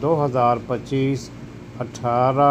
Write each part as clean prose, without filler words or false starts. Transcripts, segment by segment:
2025 18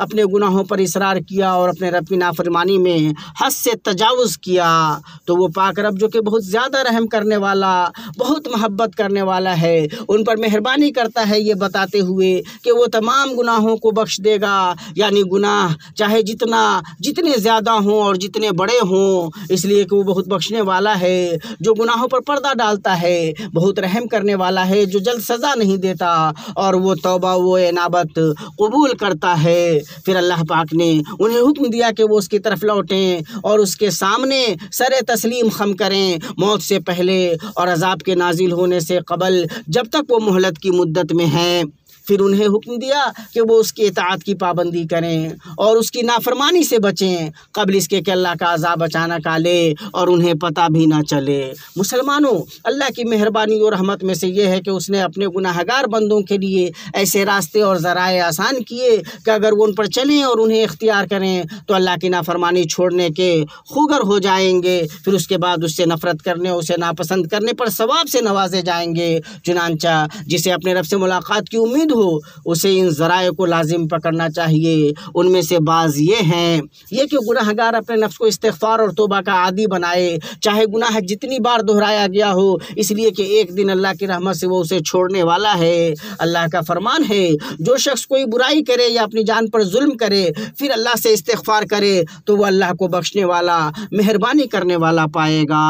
अपने गुनाहों पर इसरार किया और अपने रब की नाफरमानी में हद से तजावुज़ किया। तो वो पाक रब जो कि बहुत ज़्यादा रहम करने वाला, बहुत मोहब्बत करने वाला है, उन पर मेहरबानी करता है, ये बताते हुए कि वो तमाम गुनाहों को बख्श देगा। यानी गुनाह चाहे जितने ज़्यादा हों और जितने बड़े हों, इसलिए कि वो बहुत बख्शने वाला है, जो गुनाहों पर पर्दा डालता है, बहुत रहम करने वाला है, जो जल्द सज़ा नहीं देता और वो तौबा वो इनाबत कबूल करता है। फिर अल्लाह पाक ने उन्हें हुक्म दिया कि वो उसकी तरफ लौटें और उसके सामने सर तस्लीम खम करें मौत से पहले और अजाब के नाजिल होने से कबल, जब तक वो मोहलत की मुद्दत में हैं। फिर उन्हें हुक्म दिया कि वो उसकी इताअत की पाबंदी करें और उसकी नाफरमानी से बचें कबल इसके कि अल्लाह का अज़ाब अचानक आ ले और उन्हें पता भी ना चले। मुसलमानों, अल्लाह की मेहरबानी और रहमत में से ये है कि उसने अपने गुनाहगार बंदों के लिए ऐसे रास्ते और ज़राए आसान किए कि अगर वो उन पर चलें और उन्हें इख्तियार करें तो अल्लाह की नाफरमानी छोड़ने के खुगर हो जाएंगे। फिर उसके बाद उससे नफ़रत करने, उसे नापसंद करने पर सवाब से नवाजे जाएंगे। चुनांचा जिसे अपने रब से मुलाकात की उम्मीद हो उसे इन ज़राए को लाजिम पकड़ना चाहिए। उनमें से बाज़ ये हैं, ये कि गुनाहगार अपने नफ्स को इस्तिग़फ़ार और तौबा का आदी बनाए, चाहे गुनाह जितनी बार दोहराया गया हो, इसलिए कि एक दिन अल्लाह की रहमत से वो उसे छोड़ने वाला है। अल्लाह का फरमान है, जो शख्स कोई बुराई करे या अपनी जान पर जुल्म करे फिर अल्लाह से इस्तिग़फ़ार करे तो वह अल्लाह को बख्शने वाला, मेहरबानी करने वाला पाएगा।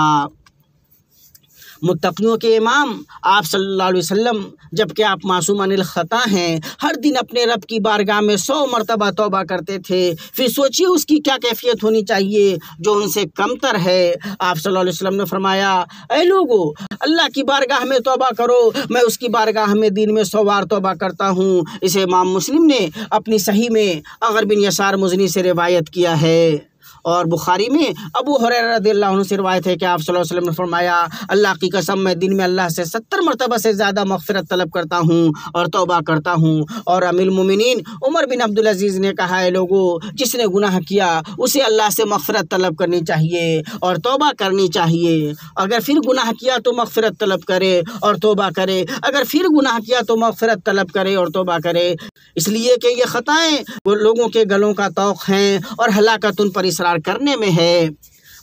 मुत्तक़ियों के इमाम आप सल्लल्लाहु अलैहि वसल्लम, जबकि आप मासूम अनिल ख़ता हैं, हर दिन अपने रब की बारगाह में 100 मरतबा तौबा करते थे। फिर सोचिए उसकी क्या कैफियत होनी चाहिए जो उनसे कमतर है। आप सल्लल्लाहु अलैहि वसल्लम ने फरमाया, ऐ लोगो, अल्लाह की बारगाह में तौबा करो, मैं उसकी बारगाह में दिन में 100 बार तौबा करता हूँ। इसे इमाम मुस्लिम ने अपनी सही में अगर बिन यसार मुज़नी से रिवायत किया है। और बुखारी में अबू हुरैरा रज़ियल्लाहु अन्हु से रिवायत है कि आप सल्लल्लाहु अलैहि वसल्लम ने फरमाया, अल्लाह की कसम मैं दिन में अल्लाह से 70 मरतबा से ज़्यादा मग़फ़िरत तलब करता हूँ और तौबा करता हूँ। और अमीरुल मोमिनीन उमर बिन अब्दुल अज़ीज़ ने कहा है, लोगों, जिसने गुनाह किया उसे अल्लाह से मग़फ़िरत तलब करनी चाहिए और तौबा करनी चाहिए। अगर फिर गुनाह किया तो मग़फ़िरत तलब करे और तौबा करे, अगर फिर गुनाह किया तो मग़फ़िरत तलब करे और तौबा करे, इसलिए कि ये ख़ताएँ वो लोगों के गलों का तौक़ हैं और हलाकत उन पर इसरार करने में है।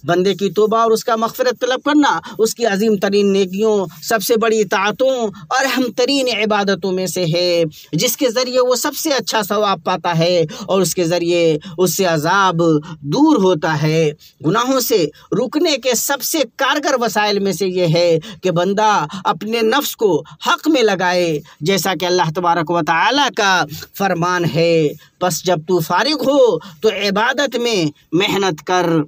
बंदे की तौबा और उसका मग़फ़िरत तलब करना उसकी अजीम तरीन नेकियों, सबसे बड़ी इताअतों और अहम तरीन इबादतों में से है, जिसके ज़रिए वो सबसे अच्छा सवाब पाता है और उसके ज़रिए उससे अज़ाब दूर होता है। गुनाहों से रुकने के सबसे कारगर वसाइल में से ये है कि बंदा अपने नफ्स को हक़ में लगाए, जैसा कि अल्लाह तबारक व तआला का फरमान है, बस जब तू फारिग हो तो इबादत में मेहनत कर।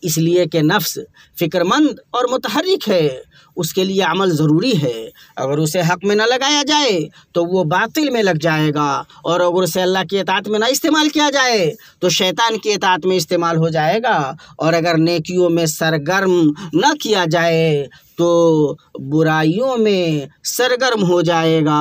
इसलिए कि नफ्स फ़िक्रमंद और मुतहर्रिक है, उसके लिए अमल ज़रूरी है। अगर उसे हक़ में न लगाया जाए तो वो बातिल में लग जाएगा, और अगर उसे अल्लाह की इताअत में ना इस्तेमाल किया जाए तो शैतान की इताअत में इस्तेमाल हो जाएगा। और अगर नेकियों में सरगर्म न किया जाए तो बुराइयों में सरगर्म हो जाएगा।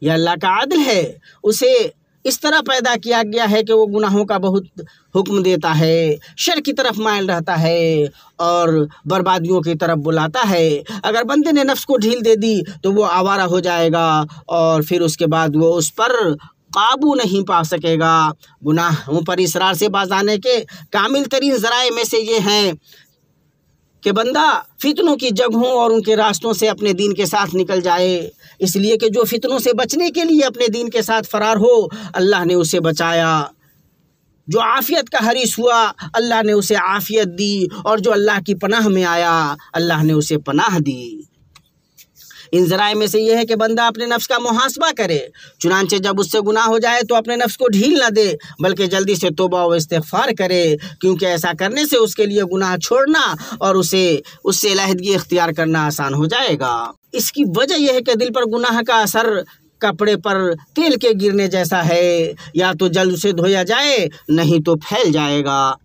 यह अल्लाह का आदल है, उसे इस तरह पैदा किया गया है कि वो गुनाहों का बहुत हुक्म देता है, शर की तरफ माइल रहता है और बर्बादियों की तरफ बुलाता है। अगर बंदे ने नफ्स को ढील दे दी तो वो आवारा हो जाएगा और फिर उसके बाद वो उस पर काबू नहीं पा सकेगा। गुनाहों पर इसरार से बाज आने के कामिल तरीन ज़राए में से ये हैं कि बंदा फितनों की जगहों और उनके रास्तों से अपने दीन के साथ निकल जाए। इसलिए कि जो फितनों से बचने के लिए अपने दीन के साथ फ़रार हो, अल्लाह ने उसे बचाया। जो आफ़ियत का हरीस हुआ, अल्लाह ने उसे आफ़ियत दी, और जो अल्लाह की पनाह में आया, अल्लाह ने उसे पनाह दी। इन ज़राए में से यह है कि बंदा अपने नफ्स का मुहासबा करे, चुनांचे जब उससे गुनाह हो जाए तो अपने नफ्स को ढील न दे, बल्कि जल्दी से तौबा व इस्तिग़फ़ार करे, क्योंकि ऐसा करने से उसके लिए गुनाह छोड़ना और उससे अलहदगी इख्तियार करना आसान हो जाएगा। इसकी वजह यह है कि दिल पर गुनाह का असर कपड़े पर तेल के गिरने जैसा है, या तो जल्द उसे धोया जाए नहीं तो फैल जाएगा।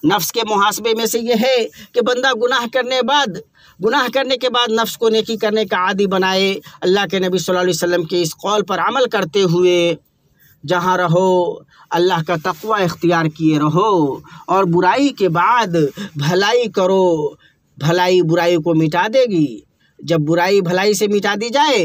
नफ्स के मुहासबे में से यह है कि बंदा गुनाह करने के बाद नफ्स को नेकी करने का आदी बनाए। अल्लाह के नबी सल्लल्लाहु अलैहि वसल्लम के इस कौल पर अमल करते हुए जहाँ रहो अल्लाह का तक़वा इख्तियार किए रहो, और बुराई के बाद भलाई करो, भलाई बुराई को मिटा देगी। जब बुराई भलाई से मिटा दी जाए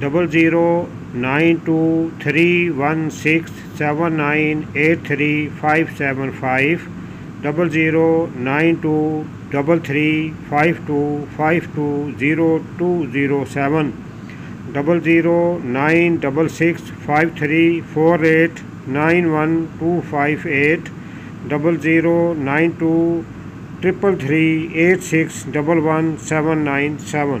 00923167983575 00923352520207 0096653489128 0092338611797۔